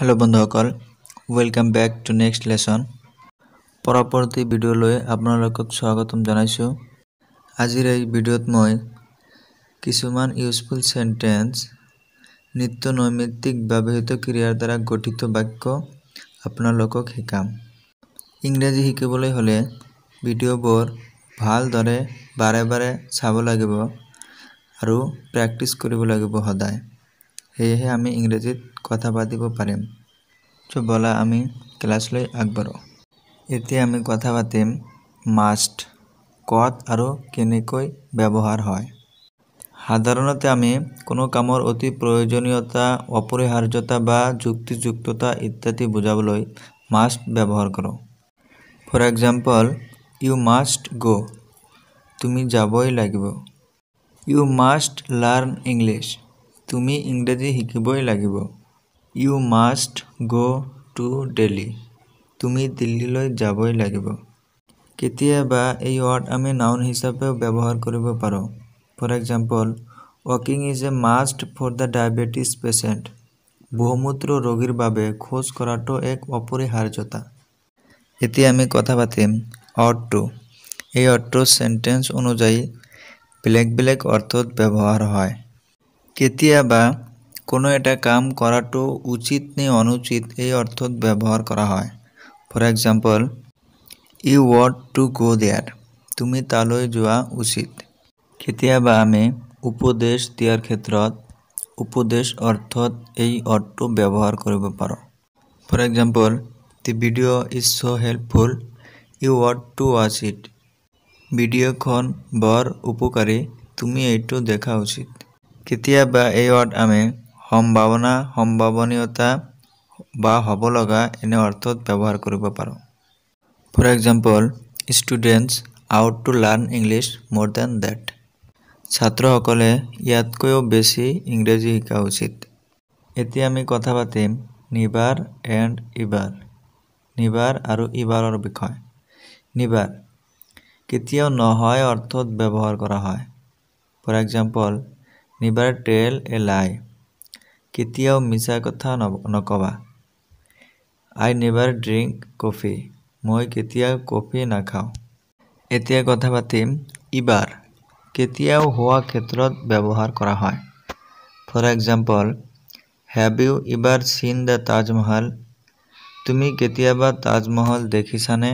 Hello बंधुসকল welcome back to next lesson परवर्ती भिडिओলৈ আপোনালোকক স্বাগতম জনাইছো। আজিৰ এই ভিডিঅ'ত মই কিছুমান ইউজফুল সেন্টেন্স নিত্য নৈমিত্তিক ব্যৱহৃত ক্ৰিয়াৰ দ্বাৰা গঠিত বাক্য আপোনালোকক শিকাম। ইংৰাজী শিকিবলৈ হলে ভিডিঅ'বোৰ ভালদৰে বাৰে বাৰে চাব লাগিব আৰু প্ৰেক্টিস কৰিব লাগিব সদায়। সেয়েহে আমি ইংৰাজীত কথা পাতিব পাৰিম। তো বলা আমি ক্লাসলৈ আগবাঢ়ো। এতিয়া আমি কথা পাতিম মাষ্ট কত আৰু কেনেকৈ ব্যৱহাৰ হয়। সাধাৰণতে আমি কোনো কামৰ অতি প্ৰয়োজনীয়তা, অপৰিহাৰ্যতা বা যুক্তিযুক্ততা ইত্যাদি বুজাবলৈ মাষ্ট ব্যৱহাৰ কৰোঁ। ফৰ এক্সাম্পল, ইউ মাষ্ট গো, তুমি যাবই লাগিব। ইউ মাষ্ট লাৰ্ণ ইংলিছ, তুমি ইংৰাজী শিকিবই লাগিব। You must go to Delhi, তুমি দিল্লীলৈ যাবই লাগিব। কেতিয়াবা এই ৱৰ্ড আমি নাউন হিচাপেও ব্যৱহাৰ কৰিব পাৰোঁ। ফৰ এক্সাম্পল, ৱাকিং is a must for the diabetes patient, বহুমূত্ৰ ৰোগীৰ বাবে খোজ কঢ়াটো এক অপৰিহাৰ্যতা। এতিয়া আমি কথা পাতিম অৰ্থটো। এই অৰ্থটো সেন্টেন্স অনুযায়ী বেলেগ বেলেগ অৰ্থত ব্যৱহাৰ হয়। কেতিয়াবা কোনো এটা কাম কৰাটো উচিত নে অনুচিত এই অৰ্থত ব্যৱহাৰ কৰা হয়। For example, you want to go there, তুমি তালৈ যোৱা উচিত। কেতিয়াবা আমি উপদেশ দিয়াৰ ক্ষেত্ৰত উপদেশ অৰ্থত এই অৰ্থটো ব্যৱহাৰ কৰিব পাৰোঁ। For example, the video is so helpful, you ought to watch it. ভিডিঅ'খন বৰ উপকাৰী, তুমি এইটো দেখা উচিত। কেতিয়াবা এই ৱৰ্ড আমি সম্ভাৱনা, সম্ভাৱনীয়তা বা হ'ব লগা এনে অৰ্থত ব্যৱহাৰ কৰিব পাৰোঁ। For example, students ought to learn English more than that. ছাত্ৰসকলে ইয়াতকৈও বেছি ইংৰাজী শিকা উচিত। এতিয়া আমি কথা পাতিম নিবাৰ এণ্ড ইবাৰ। নিবাৰ আৰু ইবাৰৰ বিষয়। নিবাৰ কেতিয়াও নহয় অৰ্থত ব্যৱহাৰ কৰা হয়। ফৰ এক্সাম্পল, নেভাৰ টেল এ লাই, কেতিয়াও মিছা কথা নকবা। I never drink coffee, মই কেতিয়াও কফি নাখাওঁ। এতিয়া কথা পাতিম ইবাৰ। কেতিয়াও হোৱা ক্ষেত্ৰত ব্যৱহাৰ কৰা হয়। For example, have you ever seen the Taj Mahal? তুমি কেতিয়াবা তাজমহল দেখিছানে?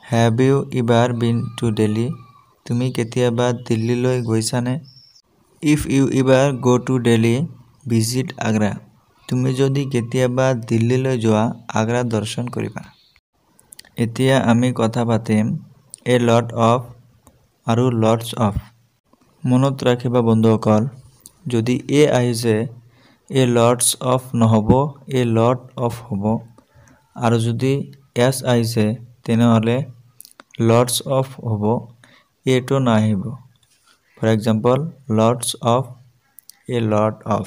Have you ever been to Delhi? তুমি কেতিয়াবা দিল্লীলৈ গৈছানে? If you ever go to Delhi, visit Agra. তুমি যদি কেতিয়াবা দিল্লীলৈ যোৱা আগ্ৰা দৰ্শন কৰিবা। এতিয়া আমি কথা পাতিম a lot of আৰু lots of। মনত ৰাখিবা বন্ধুসকল, যদি এ আহিছে a lots of নহ'ব, a lot of হ'ব। আৰু যদি s আহিছে তেনেহ'লে lots of হ'ব, এটো নাহিব। For example, lots of, a lot of।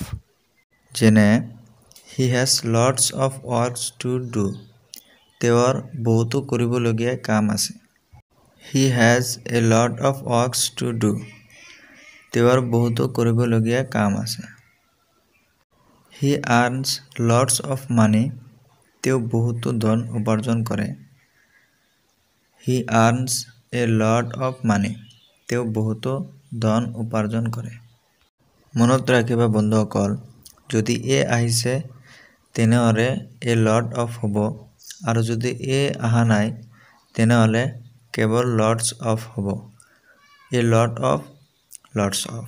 যেনে he has lots of work to do, তেওঁৰ বহুতো কৰিবলগীয়া কাম আছে। He has a lot of work to do, তেওঁৰ বহুতো কৰিবলগীয়া কাম আছে। He earns lots of money, তেওঁ বহুতো ধন উপাৰ্জন কৰে। He earns a lot of money, তেওঁ বহুতো ধন উপাৰ্জন কৰে। মনত ৰাখিবা বন্ধুসকল, যদি এ আহিছে তেনেহ'লে a lot of হ'ব, আৰু যদি এ অহা নাই তেনেহ'লে কেৱল lots of হ'ব। a lot of, lots of।